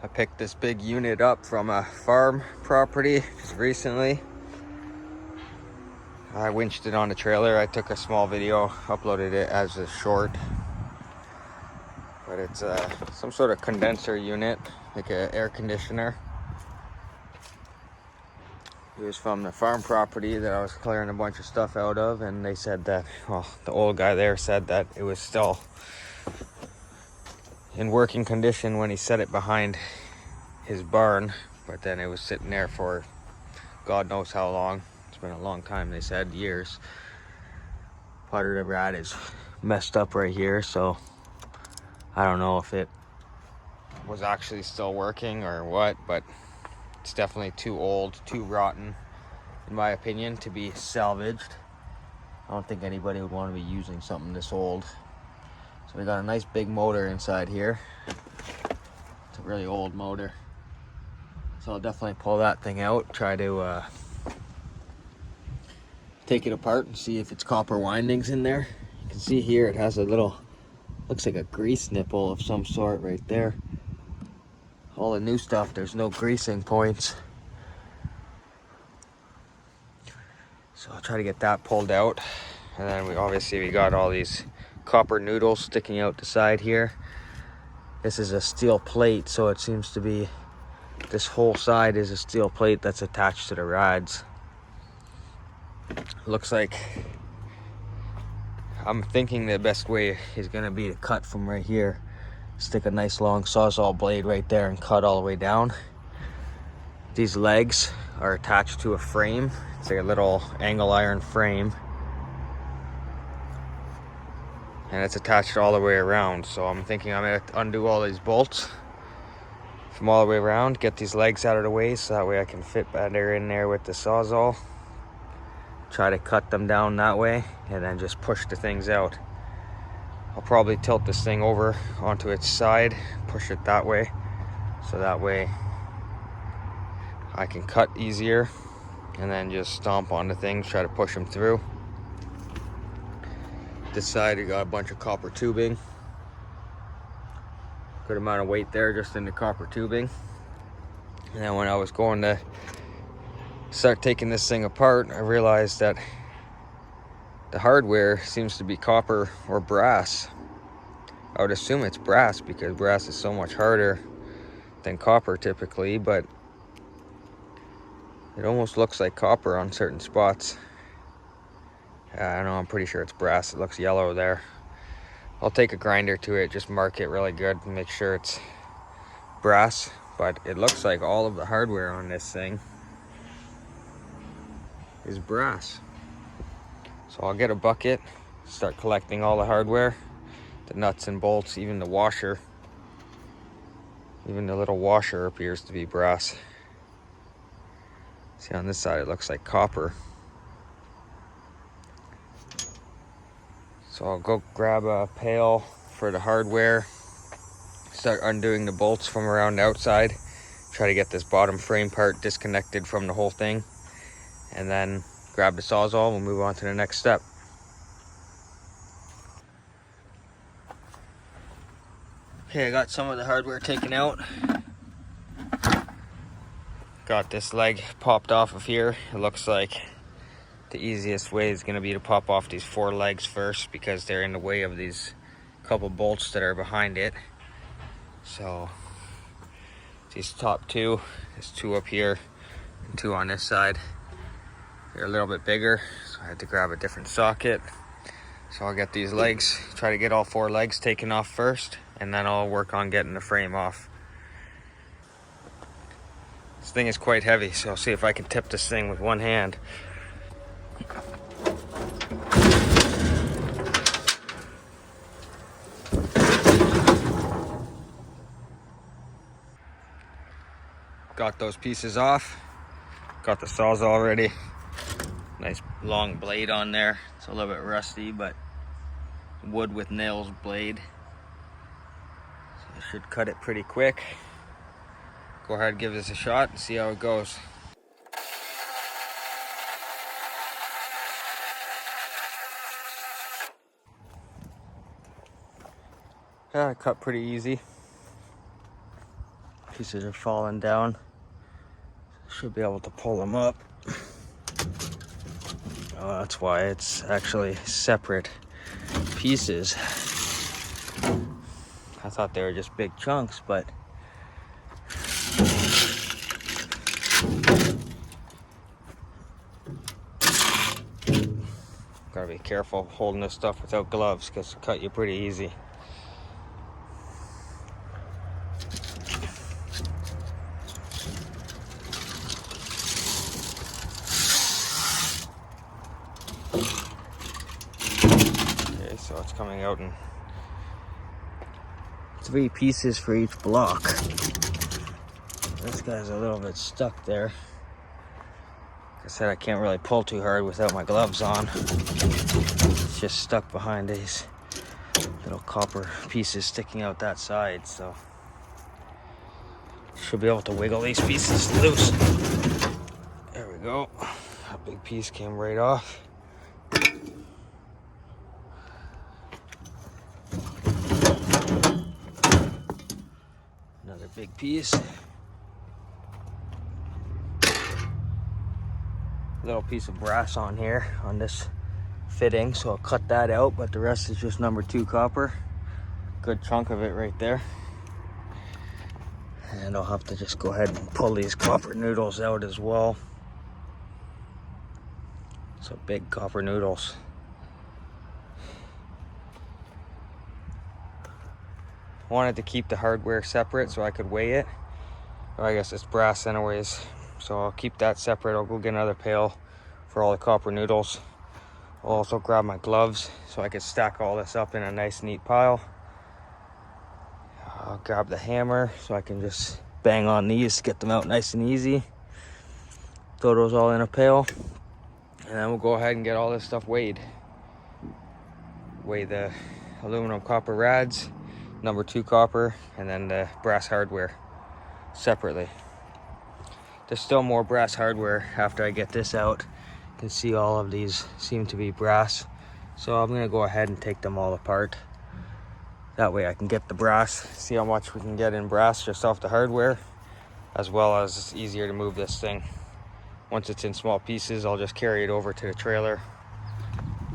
I picked this big unit up from a farm property just recently. I winched it on the trailer. I took a small video, uploaded it as a short. But it's some sort of condenser unit, like an air conditioner. It was from the farm property that I was clearing a bunch of stuff out of, and they said that, well, the old guy there said that it was still in working condition when he set it behind his barn, but then it was sitting there for God knows how long. It's been a long time, they said, years. Part of the rad is messed up right here, so I don't know if it was actually still working or what, but it's definitely too old, too rotten, in my opinion, to be salvaged. I don't think anybody would want to be using something this old. So we got a nice big motor inside here. It's a really old motor. So I'll definitely pull that thing out, try to take it apart and see if it's copper windings in there. You can see here it has a little, looks like a grease nipple of some sort right there. All the new stuff, there's no greasing points. So I'll try to get that pulled out. And then we got all these copper noodles sticking out the side here. This is a steel plate, so it seems to be, this whole side is a steel plate that's attached to the rads. Looks like, I'm thinking the best way is gonna be to cut from right here. Stick a nice long sawzall blade right there and cut all the way down. These legs are attached to a frame. It's like a little angle iron frame. And it's attached all the way around. So I'm thinking I'm gonna undo all these bolts from all the way around, get these legs out of the way so that way I can fit better in there with the sawzall. Try to cut them down that way and then just push the things out. I'll probably tilt this thing over onto its side, push it that way, so that way I can cut easier and then just stomp on the things, try to push them through. This side we got a bunch of copper tubing. Good amount of weight there just in the copper tubing. And then when I was going to start taking this thing apart, I realized that the hardware seems to be copper or brass. I would assume it's brass because brass is so much harder than copper typically, but it almost looks like copper on certain spots. I don't know, I'm pretty sure it's brass. It looks yellow there. I'll take a grinder to it, just mark it really good and make sure it's brass, but it looks like all of the hardware on this thing is brass. So I'll get a bucket, start collecting all the hardware, the nuts and bolts, even the washer. Even the little washer appears to be brass. See, on this side it looks like copper. So I'll go grab a pail for the hardware, start undoing the bolts from around the outside, try to get this bottom frame part disconnected from the whole thing, and then grab the sawzall. We'll move on to the next step. Okay, I got some of the hardware taken out. Got this leg popped off of here. It looks like the easiest way is going to be to pop off these 4 legs first because they're in the way of these couple bolts that are behind it. So these top 2, there's 2 up here and 2 on this side. They're a little bit bigger, so I had to grab a different socket. So I'll get these legs, try to get all 4 legs taken off first, and then I'll work on getting the frame off. This thing is quite heavy, so I'll see if I can tip this thing with one hand. Got those pieces off. Got the sawzall ready. Nice long blade on there. It's a little bit rusty, but wood with nails blade. So I should cut it pretty quick. Go ahead and give this a shot and see how it goes. Yeah, cut pretty easy. Pieces are falling down. Should be able to pull them up. Oh, that's why it's actually separate pieces. I thought they were just big chunks, but gotta be careful holding this stuff without gloves because it'll cut you pretty easy. Okay, so it's coming out in 3 pieces for each block. This guy's a little bit stuck there. Like I said, I can't really pull too hard without my gloves on. It's just stuck behind these little copper pieces sticking out that side, so should be able to wiggle these pieces loose. There we go. That big piece came right off. Another big piece. Little piece of brass on here on this fitting, so I'll cut that out, but the rest is just number 2 copper. Good chunk of it right there. And I'll have to just go ahead and pull these copper noodles out as well. So big copper noodles. Wanted to keep the hardware separate so I could weigh it. Well, I guess it's brass anyways, so I'll keep that separate. I'll go get another pail for all the copper noodles. I'll also grab my gloves so I can stack all this up in a nice neat pile. I'll grab the hammer so I can just bang on these, get them out nice and easy. Throw those all in a pail, and then we'll go ahead and get all this stuff weighed. Weigh the aluminum copper rads, number 2 copper, and then the brass hardware separately. There's still more brass hardware after I get this out. You can see all of these seem to be brass, so I'm gonna go ahead and take them all apart. That way I can get the brass, see how much we can get in brass just off the hardware, as well as it's easier to move this thing. Once it's in small pieces, I'll just carry it over to the trailer,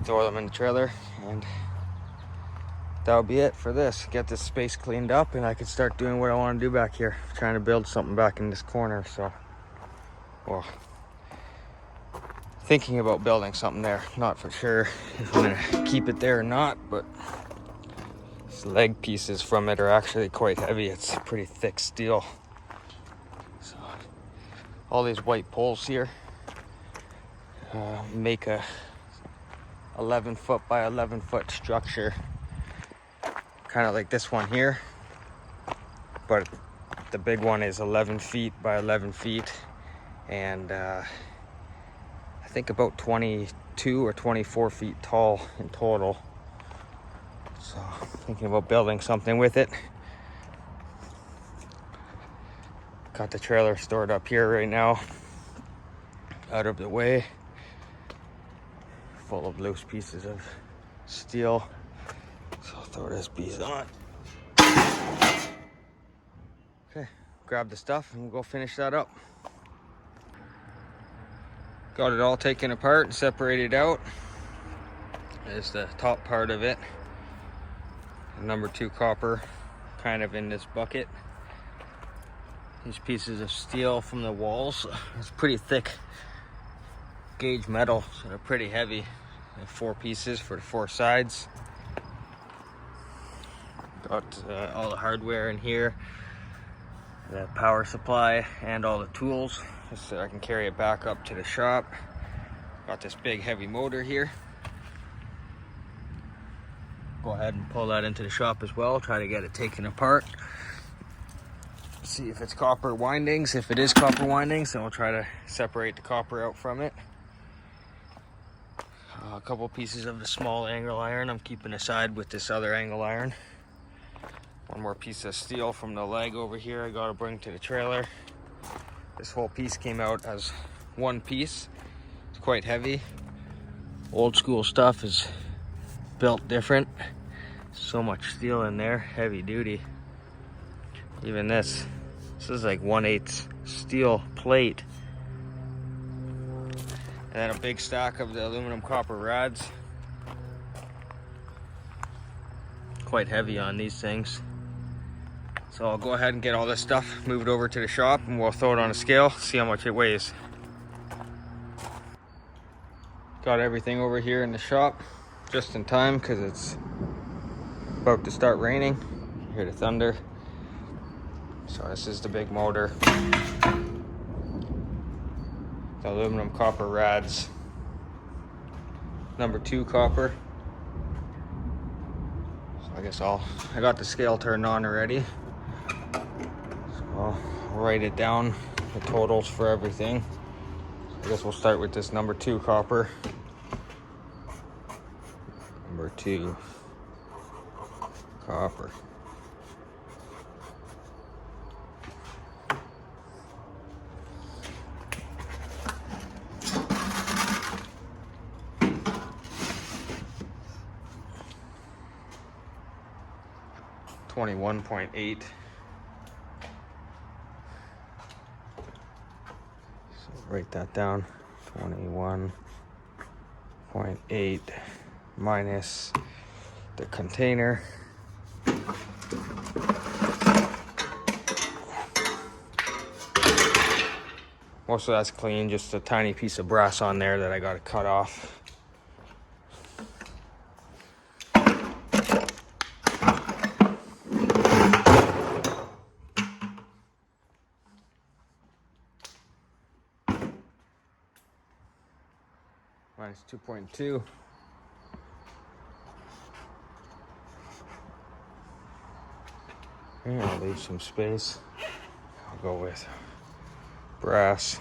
throw them in the trailer, and that'll be it for this. Get this space cleaned up and I can start doing what I want to do back here. Trying to build something back in this corner, so, well, thinking about building something there. Not for sure if I'm gonna keep it there or not, but these leg pieces from it are actually quite heavy. It's pretty thick steel. So all these white poles here make a 11-foot by 11-foot structure, kind of like this one here, but the big one is 11 feet by 11 feet, and I think about 22 or 24 feet tall in total. So thinking about building something with it. Got the trailer stored up here right now, out of the way, full of loose pieces of steel. So I'll throw this piece on. Okay, grab the stuff and we'll go finish that up. Got it all taken apart and separated out. There's the top part of it. Number 2 copper, kind of in this bucket. These pieces of steel from the walls. It's pretty thick gauge metal, so they're pretty heavy. I have 4 pieces for the 4 sides. Got all the hardware in here, the power supply, and all the tools, just so I can carry it back up to the shop. Got this big heavy motor here. Go ahead and pull that into the shop as well, try to get it taken apart. See if it's copper windings. If it is copper windings, then we'll try to separate the copper out from it. A couple pieces of the small angle iron I'm keeping aside with this other angle iron. One more piece of steel from the leg over here I gotta bring to the trailer. This whole piece came out as one piece. It's quite heavy. Old school stuff is built different. So much steel in there, heavy duty. Even this This is like 1/8 steel plate. And then a big stack of the aluminum copper rads. Quite heavy on these things. So I'll go ahead and get all this stuff, move it over to the shop, and we'll throw it on a scale, see how much it weighs. Got everything over here in the shop just in time because it's about to start raining. You hear the thunder. So this is the big motor. The aluminum copper rads. Number 2 copper. So I guess I got the scale turned on already. So I'll write it down, the totals for everything. I guess we'll start with this number 2 copper. Number 2 copper. $21.8. So write that down. 21.8 minus the container. Most of that's clean, just a tiny piece of brass on there that I got to cut off. Minus 2.2. And I'll leave some space. I'll go with brass.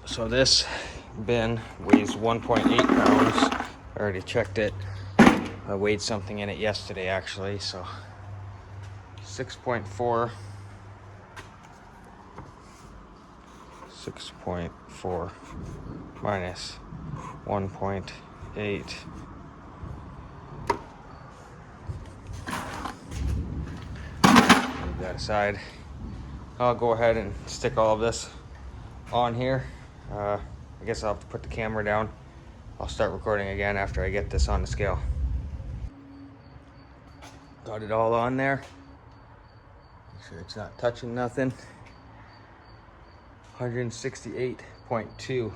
So this bin weighs 1.8 pounds. I already checked it. I weighed something in it yesterday actually, so 6.4 minus 1.8. Leave that aside. I'll go ahead and stick all of this on here. I guess I'll have to put the camera down. I'll start recording again after I get this on the scale. Got it all on there. Make sure it's not touching nothing. 168.2.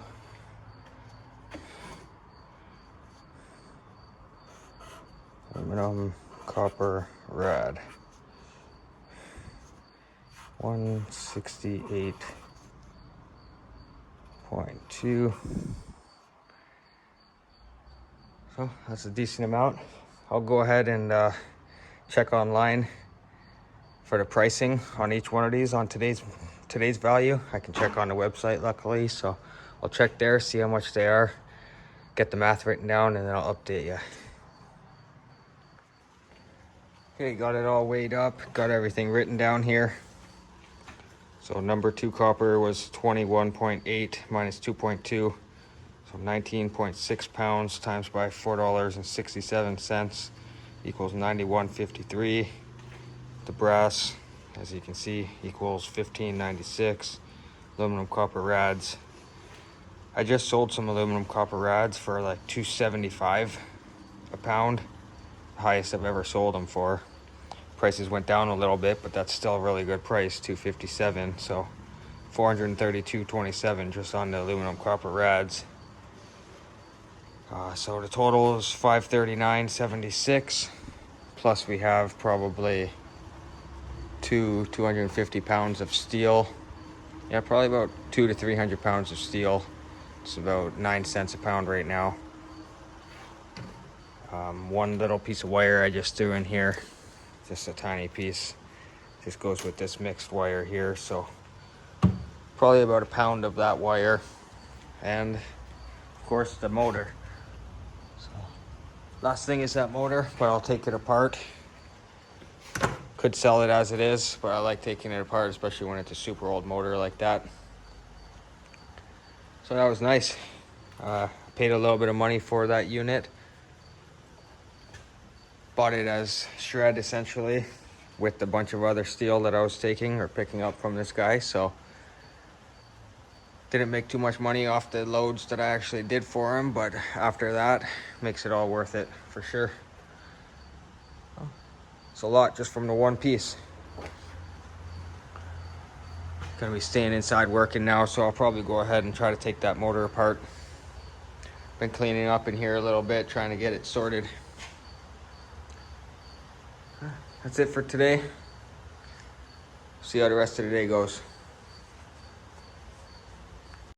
Aluminum copper rad. 168.2. So that's a decent amount. I'll go ahead and check online for the pricing on each one of these on today's value. I can check on the website luckily, so I'll check there, see how much they are, get the math written down, and then I'll update you. Okay, got it all weighed up, got everything written down here. So number 2 copper was 21.8 minus 2.2, so 19.6 pounds times by $4.67 equals 91.53. The brass, as you can see, equals 15.96. Aluminum copper rads. I just sold some aluminum copper rads for like $2.75 a pound. The highest I've ever sold them for. Prices went down a little bit, but that's still a really good price, $2.57. So $432.27 just on the aluminum copper rads. So the total is $539.76. Plus we have probably 250 pounds of steel. Yeah, probably about 200 to 300 pounds of steel. It's about 9 cents a pound right now. One little piece of wire I just threw in here, just a tiny piece. Just goes with this mixed wire here, so probably about a pound of that wire, and of course the motor. So last thing is that motor, but I'll take it apart. Could sell it as it is, but I like taking it apart, especially when it's a super old motor like that. So that was nice. Paid a little bit of money for that unit. Bought it as shred essentially, with a bunch of other steel that I was taking or picking up from this guy. So didn't make too much money off the loads that I actually did for him, but after that, makes it all worth it for sure. It's a lot just from the one piece. Gonna be staying inside working now, so I'll probably go ahead and try to take that motor apart. Been cleaning up in here a little bit, trying to get it sorted. That's it for today. See how the rest of the day goes.